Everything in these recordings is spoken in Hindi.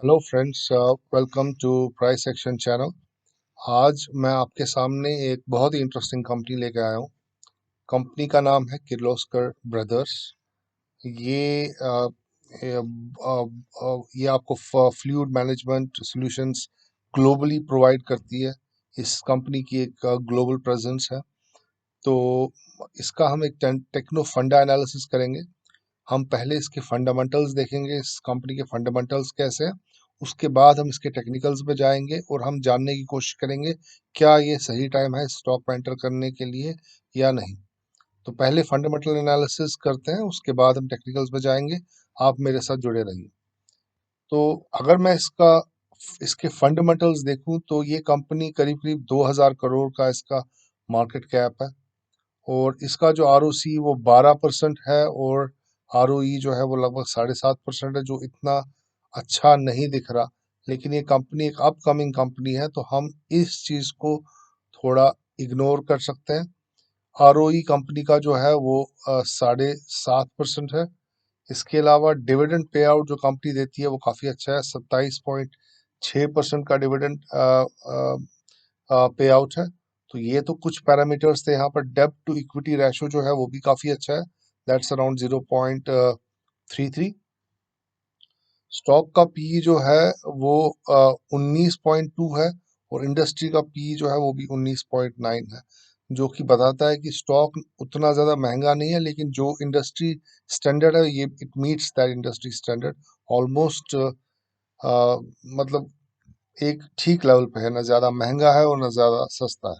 Hello friends, welcome to price action channel. आज मैं आपके सामने एक बहुत ही इंटरेस्टिंग कंपनी लेके आया हूँ। कंपनी का नाम है किर्लोस्कर ब्रदर्स। ये अ, ये ये आपको fluid management solutions globally provide करती है। इस कंपनी की एक ग्लोबल प्रेजेंस है। तो इसका हम एक टेक्नो फंडा एनालिसिस करेंगे। हम पहले इसके फंडामेंटल्स देखेंगे, इस कंपनी के फंडामेंटल्स कैसे हैं। उसके बाद हम इसके टेक्निकल्स में जाएंगे और हम जानने की कोशिश करेंगे क्या ये सही टाइम है स्टॉक में एंटर करने के लिए या नहीं। तो पहले फंडामेंटल एनालिसिस करते हैं, उसके बाद हम टेक्निकल्स में जाएंगे। आप मेरे साथ जुड़े रहिए। तो अगर मैं इसके फंडामेंटल्स देखूं तो ये कंपनी करीब करीब 2000 करोड़ का इसका मार्केट कैप है। और इसका जो आरओसी वो 12% है और आरओई जो है वो लगभग 7.5% है, जो इतना अच्छा नहीं दिख रहा। लेकिन ये कंपनी एक अपकमिंग कंपनी है, तो हम इस चीज को थोड़ा इग्नोर कर सकते हैं। आरओई कंपनी का जो है वो 7.5% है। इसके अलावा डिविडेंड पे आउट जो कंपनी देती है वो काफी अच्छा है, 27.6% का डिविडेंड पे आउट है। तो ये तो कुछ पैरामीटर्स थे। यहाँ पर डेब्ट टू इक्विटी रेशो जो है वो भी काफी अच्छा है, दैट्स अराउंड 0.33। स्टॉक का पी जो है वो 19.2 है और इंडस्ट्री का पी जो है वो भी 19.9 है, जो कि बताता है कि स्टॉक उतना ज्यादा महंगा नहीं है, लेकिन जो इंडस्ट्री स्टैंडर्ड है ये it meets that industry standard almost. मतलब एक ठीक लेवल पे है, ना ज्यादा महंगा है और ना ज्यादा सस्ता है।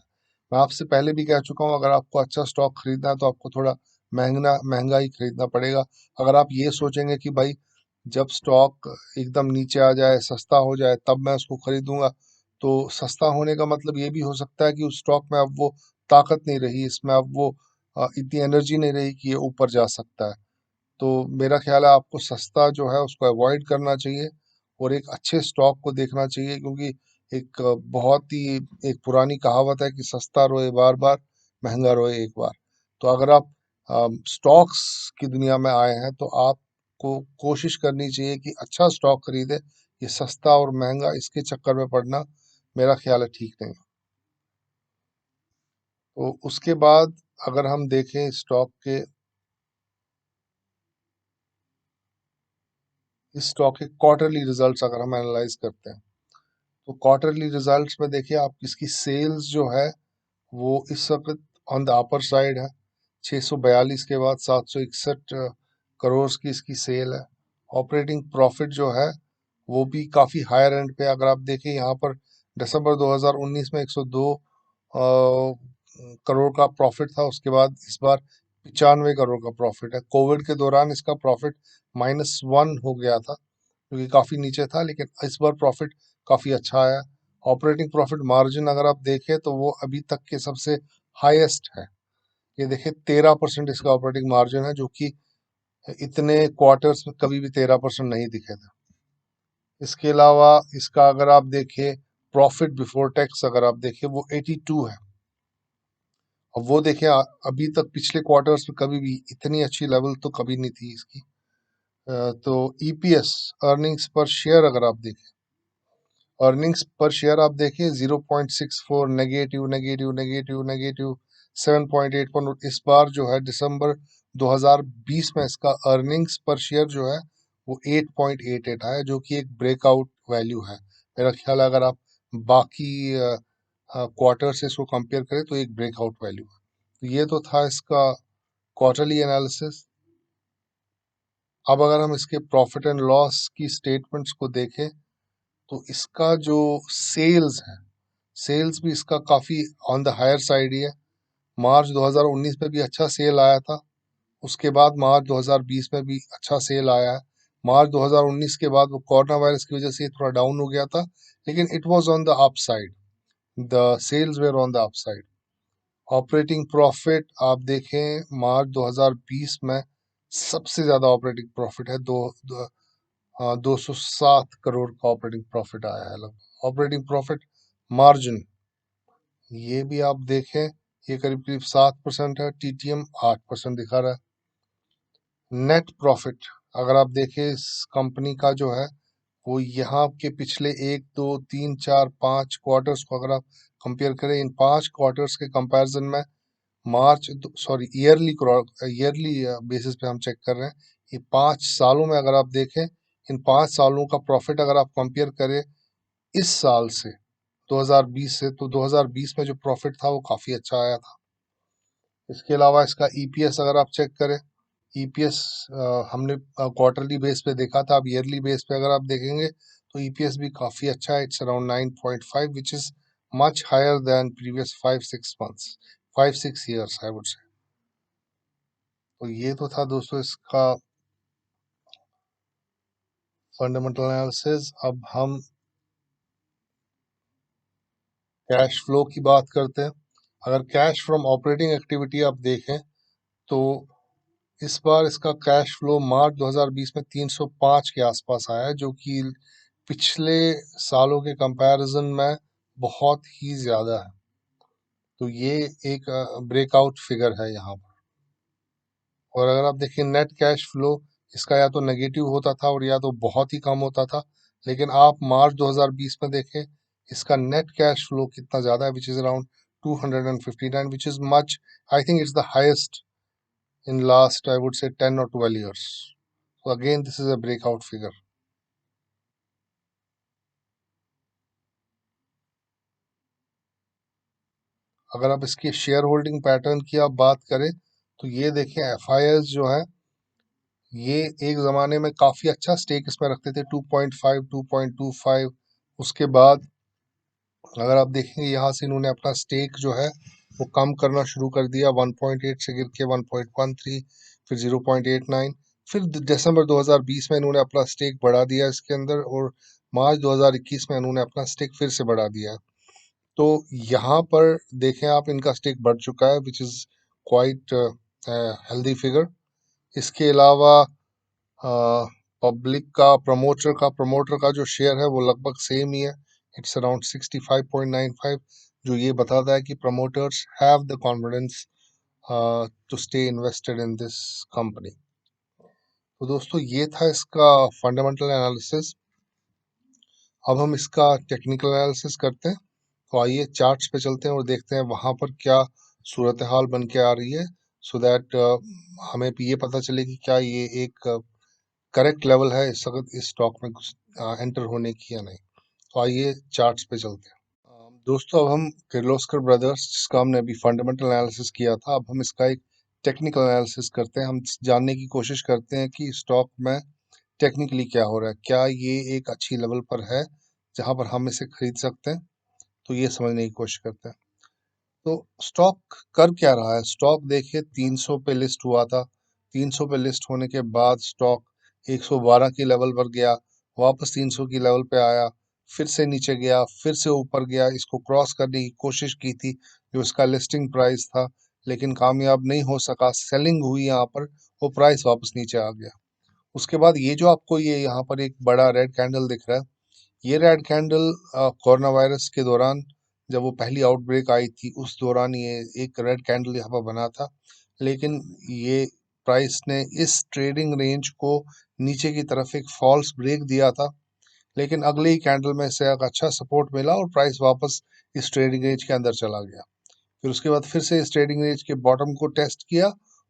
मैं आपसे पहले भी कह चुका हूँ, अगर आपको अच्छा स्टॉक खरीदना है तो आपको थोड़ा महंगा ही खरीदना पड़ेगा। अगर आप ये सोचेंगे कि भाई जब स्टॉक एकदम नीचे आ जाए, सस्ता हो जाए, तब मैं उसको खरीदूंगा, तो सस्ता होने का मतलब ये भी हो सकता है कि उस स्टॉक में अब वो ताकत नहीं रही, इसमें अब वो इतनी एनर्जी नहीं रही कि ये ऊपर जा सकता है। तो मेरा ख्याल है आपको सस्ता जो है उसको अवॉइड करना चाहिए और एक अच्छे स्टॉक को देखना चाहिए, क्योंकि एक बहुत ही एक पुरानी कहावत है कि सस्ता रोए बार बार, महंगा रोए एक बार। तो अगर आप स्टॉक्स की दुनिया में आए हैं तो आपको कोशिश करनी चाहिए कि अच्छा स्टॉक खरीदे। ये सस्ता और महंगा इसके चक्कर में पड़ना मेरा ख्याल है ठीक नहीं। तो उसके बाद अगर हम देखें स्टॉक के, इस स्टॉक के क्वार्टरली रिजल्ट्स अगर हम एनालाइज करते हैं, तो क्वार्टरली रिजल्ट्स में देखिए आप इसकी सेल्स जो है वो इस वक्त ऑन द अपर साइड है। 642 के बाद 761 करोड़ की इसकी सेल है। ऑपरेटिंग प्रॉफिट जो है वो भी काफ़ी हायर एंड पे, अगर आप देखें यहाँ पर दिसंबर 2019 में 102 करोड़ का प्रॉफिट था। उसके बाद इस बार 95 करोड़ का प्रॉफिट है। कोविड के दौरान इसका प्रॉफिट -1 हो गया था, जो कि काफ़ी नीचे था, लेकिन इस बार प्रॉफिट काफ़ी अच्छा आया। ऑपरेटिंग प्रॉफिट मार्जिन अगर आप देखें तो वो अभी तक के सबसे हाईएस्ट है। ये देखिए 13% इसका ऑपरेटिंग मार्जिन है, जो कि इतने क्वार्टर्स में कभी भी 13% नहीं दिखे थे। इसके अलावा इसका अगर आप देखें प्रॉफिट बिफोर टैक्स, अगर आप देखें वो 82 है। अब वो देखें अभी तक पिछले क्वार्टर्स में कभी भी इतनी अच्छी लेवल तो कभी नहीं थी इसकी। तो ईपीएस, अर्निंग्स पर शेयर, अगर आप देखें अर्निंग्स पर शेयर आप देखिए 0.64, नेगेटिव नेगेटिव नेगेटिव नेगेटिव 7.81। इस बार जो है दिसंबर 2020 में इसका अर्निंग्स पर शेयर जो है वो 8.88 आया, जो कि एक ब्रेकआउट वैल्यू है। मेरा ख्याल है अगर आप बाकी क्वार्टर से इसको कंपेयर करें तो एक ब्रेकआउट वैल्यू है। तो ये तो था इसका क्वार्टरली एनालिसिस। अब अगर हम इसके प्रॉफिट एंड लॉस की स्टेटमेंट्स को देखें तो इसका जो सेल्स है, सेल्स भी इसका काफ़ी ऑन द हायर साइड ही है। मार्च 2019 में भी अच्छा सेल आया था। उसके बाद मार्च 2020 में भी अच्छा सेल आया है। मार्च 2019 के बाद वो कोरोना वायरस की वजह से थोड़ा डाउन हो गया था, लेकिन it was on the upside, the sales were on the upside. Operating profit आप देखें मार्च 2020 में सबसे ज़्यादा ऑपरेटिंग प्रॉफिट है, 207 करोड़ का ऑपरेटिंग प्रॉफिट आया है लगभग। ऑपरेटिंग प्रॉफिट मार्जिन ये भी आप देखें, ये करीब करीब 7% है, टीटीएम 8% दिखा रहा है। नेट प्रॉफिट अगर आप देखें इस कंपनी का जो है वो यहाँ के पिछले 1 2 3 4 5 क्वार्टर्स को अगर आप कंपेयर करें, इन 5 क्वार्टर्स के कंपैरिजन में मार्च, सॉरी, ईयरली बेसिस पे हम चेक कर रहे हैं, ये 5 सालों में अगर आप देखें, इन 5 सालों का प्रॉफिट अगर आप कंपेयर करें इस साल से 2020 से, तो 2020 में जो प्रॉफिट था वो काफी अच्छा आया था। इसके अलावा इसका ईपीएस अगर आप चेक करें, ईपीएस हमने क्वार्टरली बेस पे देखा था, अब ईयरली बेस पे अगर आप देखेंगे तो ईपीएस भी काफी अच्छा है। It's around 9.5, which is much higher than previous 5 6 months, 5 6 years I would say. तो ये तो था दोस्तों इसका फंडामेंटल एनालिसिस। अब हम कैश फ्लो की बात करते हैं। अगर कैश फ्रॉम ऑपरेटिंग एक्टिविटी आप देखें तो इस बार इसका कैश फ्लो मार्च 2020 में 305 के आसपास आया है, जो कि पिछले सालों के कंपैरिजन में बहुत ही ज्यादा है। तो ये एक ब्रेकआउट फिगर है यहाँ पर। और अगर आप देखें नेट कैश फ्लो, इसका या तो नेगेटिव होता था और या तो बहुत ही कम होता था, लेकिन आप मार्च 2020 में देखें इसका नेट कैश फ्लो कितना ज्यादा है, which is around 259, which is much, I think it's the highest in last, I would say, 10 or 12 years. So again, this is a breakout figure. अगर आप इसकी शेयर होल्डिंग पैटर्न की आप बात करें तो ये देखें, एफआईएस जो है ये एक जमाने में काफी अच्छा स्टेक इसमें रखते थे, 2.5 2.25। उसके बाद अगर आप देखेंगे यहाँ से इन्होंने अपना स्टेक जो है वो कम करना शुरू कर दिया, 1.8 से गिर के 1.13, फिर 0.89, फिर दिसंबर 2020 में इन्होंने अपना स्टेक बढ़ा दिया इसके अंदर, और मार्च 2021 में इन्होंने अपना स्टेक फिर से बढ़ा दिया है। तो यहाँ पर देखें आप, इनका स्टेक बढ़ चुका है, which is quite healthy figure. इसके अलावा पब्लिक का, प्रमोटर का जो शेयर है वो लगभग सेम ही है, इट्स अराउंड 65.95, जो ये बताता है कि promoters have the confidence to stay invested in this company. तो दोस्तों ये था इसका फंडामेंटल एनालिसिस। अब हम इसका टेक्निकल एनालिसिस करते हैं। तो आइए चार्ट्स पे चलते हैं और देखते हैं वहां पर क्या सूरत हाल बन के आ रही है, सो दैट हमें भी ये पता चले कि क्या ये एक करेक्ट लेवल है इस वक्त इस स्टॉक में कुछ एंटर होने की या नहीं। तो आइए चार्ट्स पे चलते हैं। दोस्तों अब हम किर्लोस्कर ब्रदर्स, जिसका हमने अभी फंडामेंटल एनालिसिस किया था, अब हम इसका एक टेक्निकल एनालिसिस करते हैं। हम जानने की कोशिश करते हैं कि स्टॉक में टेक्निकली क्या हो रहा है, क्या ये एक अच्छी लेवल पर है जहां पर हम इसे खरीद सकते हैं। तो ये समझने की कोशिश करते हैं। तो स्टॉक कर क्या रहा है, स्टॉक देखिए 300 पे लिस्ट हुआ था, 300 पे लिस्ट होने के बाद स्टॉक 112 की लेवल पर गया, वापस 300 की लेवल पे आया, फिर से नीचे गया, फिर से ऊपर गया, इसको क्रॉस करने की कोशिश की थी जो इसका लिस्टिंग प्राइस था, लेकिन कामयाब नहीं हो सका, सेलिंग हुई यहाँ पर, वो प्राइस वापस नीचे आ गया। उसके बाद ये जो आपको ये यहाँ पर एक बड़ा रेड कैंडल दिख रहा है, ये रेड कैंडल कोरोना वायरस के दौरान, जब वो पहली आउटब्रेक आई थी उस दौरान ये एक रेड कैंडल यहाँ पर बना था, लेकिन ये प्राइस ने इस ट्रेडिंग रेंज को नीचे की तरफ एक फॉल्स ब्रेक दिया था, लेकिन अगले ही कैंडल में से एक अच्छा सपोर्ट मिला और प्राइस वापस इस ट्रेडिंग रेंज के अंदर चला गया। फिर उसके बाद फिर से इस ट्रेडिंग रेंज के बॉटम को टेस्ट किया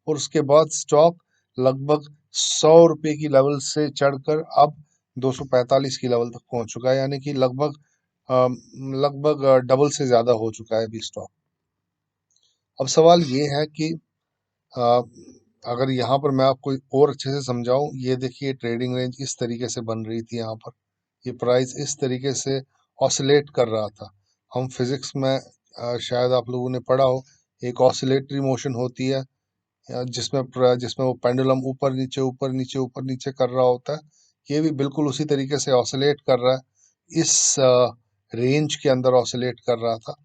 और उसके बाद स्टॉक लगभग 100 रुपए की लेवल से चढ़कर अब 245 की लेवल तक पहुंच चुका है, यानी कि लगभग डबल से ज्यादा हो चुका है अभी स्टॉक। अब सवाल ये है कि अ, अगर यहाँ पर मैं आपको और अच्छे से समझाऊं, ये देखिए ट्रेडिंग रेंज इस तरीके से बन रही थी, यहाँ पर ये प्राइस इस तरीके से ऑसिलेट कर रहा था। हम फिजिक्स में शायद आप लोगों ने पढ़ा हो, एक ऑसिलेटरी मोशन होती है जिसमें वो पेंडुलम ऊपर नीचे ऊपर नीचे ऊपर नीचे कर रहा होता है। ये भी बिल्कुल उसी तरीके से ऑसिलेट कर रहा है, इस रेंज के अंदर ऑसिलेट कर रहा था।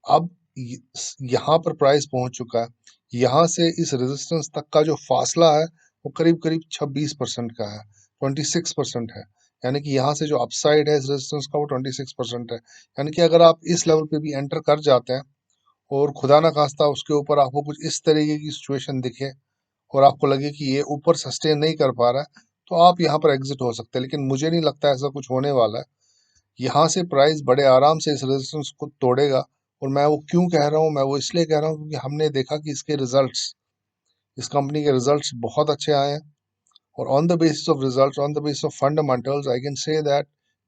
अब यहाँ पर प्राइस पहुंच चुका है, यहाँ से इस रेजिस्टेंस तक का जो फासला है वो करीब करीब 26% का है, 26% है, यानी कि यहाँ से जो अपसाइड है इस रेजिस्टेंस का वो 26% है। यानी कि अगर आप इस लेवल पे भी एंटर कर जाते हैं और खुदा ना खास्ता उसके ऊपर आपको कुछ इस तरीके की सिचुएशन दिखे और आपको लगे कि ये ऊपर सस्टेन नहीं कर पा रहा है, तो आप यहाँ पर एग्जिट हो सकते हैं, लेकिन मुझे नहीं लगता ऐसा कुछ होने वाला है। यहाँ से प्राइस बड़े आराम से इस रेजिस्टेंस को तोड़ेगा। और मैं वो क्यों कह रहा हूँ, मैं वो इसलिए कह रहा हूँ क्योंकि हमने देखा कि इसके रिजल्ट्स, इस कंपनी के रिजल्ट्स बहुत अच्छे आए हैं। और on the basis of results, on the basis of fundamentals, I can say that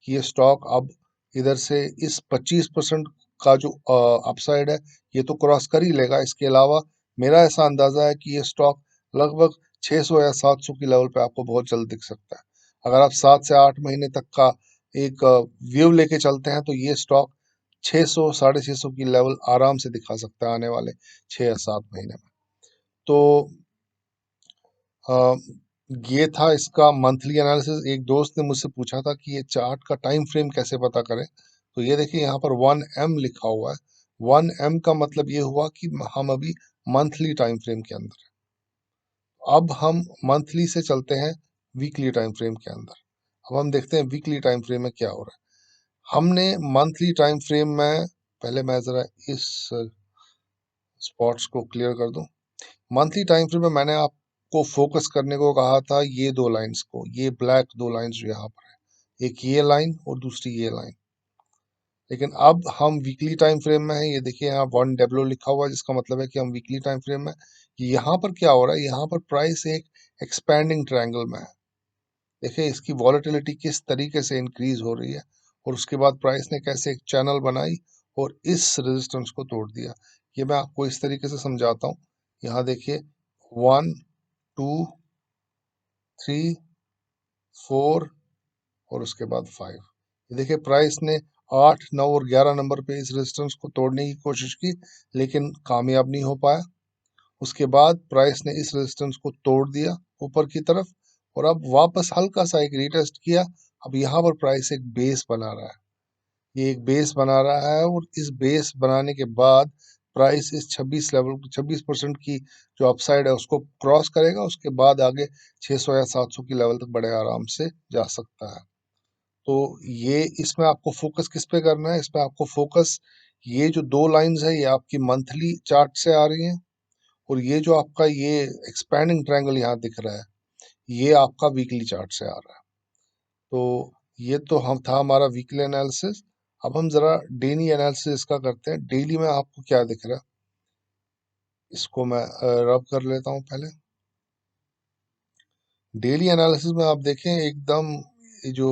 कि ये स्टॉक अब इधर से इस 25% का जो अपसाइड है ये तो क्रॉस कर ही लेगा। इसके अलावा मेरा ऐसा अंदाजा है कि ये स्टॉक लगभग 600 या 700 की लेवल पे आपको बहुत जल्द दिख सकता है। अगर आप 7 से 8 महीने तक का एक व्यू लेके चलते हैं तो ये स्टॉक 600 650 की लेवल आराम से दिखा सकता है आने वाले 6 या 7 महीने में। तो अ, ये था इसका मंथली एनालिसिस। एक दोस्त ने मुझसे पूछा था कि ये चार्ट का टाइम फ्रेम कैसे पता करें। तो ये देखिए यहाँ पर 1M लिखा हुआ है। 1M का मतलब ये हुआ कि हम अभी मंथली टाइम फ्रेम के अंदर हैं। अब हम मंथली से चलते हैं वीकली टाइम फ्रेम के अंदर। अब हम देखते हैं वीकली टाइम फ्रेम में क्या हो रहा है। हमने मंथली टाइम फ्रेम में, पहले मैं जरा इस स्पॉट्स को क्लियर कर दूं। मंथली टाइम फ्रेम में मैंने आपको फोकस करने को कहा था ये दो लाइंस को, ये ब्लैक दो लाइंस जो यहाँ पर है, एक ये लाइन और दूसरी ये लाइन। लेकिन अब हम वीकली टाइम फ्रेम में है। ये देखिए यहाँ 1W लिखा हुआ है, जिसका मतलब है कि हम वीकली टाइम फ्रेम में। यहाँ पर क्या हो रहा है, यहाँ पर प्राइस एक एक्सपैंडिंग ट्रायंगल में है। देखिए इसकी वॉलेटिलिटी किस तरीके से इंक्रीज हो रही है, और उसके बाद प्राइस ने कैसे एक चैनल बनाई और इस रेजिस्टेंस को तोड़ दिया। ये मैं आपको इस तरीके से समझाता हूँ। यहाँ देखिए 1 2 3 4 और उसके बाद 5। ये देखिए प्राइस ने 8 9 और 11 नंबर पे इस रेजिस्टेंस को तोड़ने की कोशिश की, लेकिन कामयाब नहीं हो पाया। उसके बाद प्राइस ने इस रेजिस्टेंस को तोड़ दिया ऊपर की तरफ, और अब वापस हल्का सा एक रीटेस्ट किया। अब यहाँ पर प्राइस एक बेस बना रहा है, ये एक बेस बना रहा है, और इस बेस बनाने के बाद प्राइस इस 26% की जो अपसाइड है उसको क्रॉस करेगा। उसके बाद आगे 600 या 700 की लेवल तक बड़े आराम से जा सकता है। तो ये, इसमें आपको फोकस किस पे करना है, इसमें आपको फोकस, ये जो दो लाइंस है ये आपकी मंथली चार्ट से आ रही हैं, और ये जो आपका ये एक्सपैंडिंग ट्रायंगल यहाँ दिख रहा है ये आपका वीकली चार्ट से आ रहा है। तो ये तो हम था हमारा वीकली एनालिसिस। अब हम जरा डेली एनालिसिस इसका करते हैं। डेली में आपको क्या दिख रहा है, इसको मैं रब कर लेता हूँ पहले। डेली एनालिसिस में आप देखें एकदम ये जो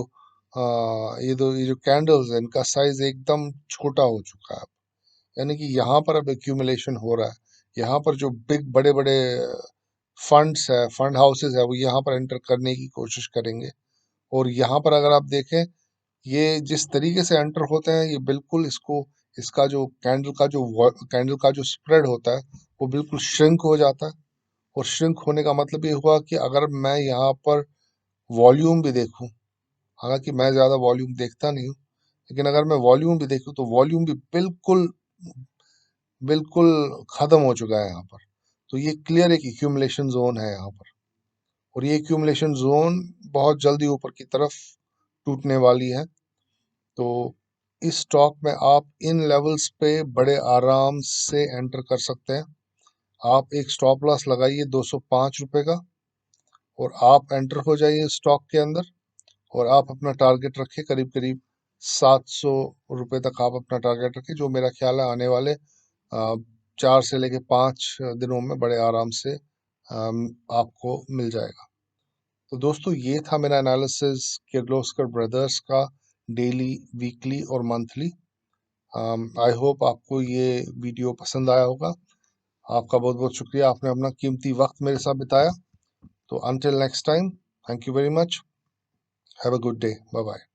ये जो कैंडल्स है इनका साइज एकदम छोटा हो चुका है। यानी कि यहाँ पर अब एक्यूमुलेशन हो रहा है। यहाँ पर जो बिग बड़े बड़े फंड्स है, फंड हाउसेस है, वो यहाँ पर एंटर करने की कोशिश करेंगे। और यहाँ पर अगर आप देखें, ये जिस तरीके से एंटर होते हैं ये बिल्कुल इसको, इसका जो कैंडल का जो स्प्रेड होता है वो बिल्कुल श्रिंक हो जाता है। और श्रिंक होने का मतलब ये हुआ कि अगर मैं यहाँ पर वॉल्यूम भी देखूं, हालांकि मैं ज्यादा वॉल्यूम देखता नहीं हूँ, लेकिन अगर मैं वॉल्यूम भी देखूं तो वॉल्यूम भी बिल्कुल बिल्कुल खत्म हो चुका है यहाँ पर। तो ये क्लियर एक एक्यूमुलेशन जोन है यहाँ पर, और ये एक्यूमुलेशन जोन बहुत जल्दी ऊपर की तरफ टूटने वाली है। तो इस स्टॉक में आप इन लेवल्स पे बड़े आराम से एंटर कर सकते हैं। आप एक स्टॉप लॉस लगाइए 205 रुपए का, और आप एंटर हो जाइए स्टॉक के अंदर। और आप अपना टारगेट रखिए करीब करीब 700 रुपए तक आप अपना टारगेट रखिए, जो मेरा ख्याल है आने वाले 4 से लेके 5 दिनों में बड़े आराम से आपको मिल जाएगा। तो दोस्तों ये था मेरा एनालिसिस किर्लोस्कर ब्रदर्स का, डेली, वीकली और मंथली। आई होप आपको ये वीडियो पसंद आया होगा। आपका बहुत बहुत शुक्रिया, आपने अपना कीमती वक्त मेरे साथ बिताया। तो until next time, thank you very much. Have a good day. Bye bye.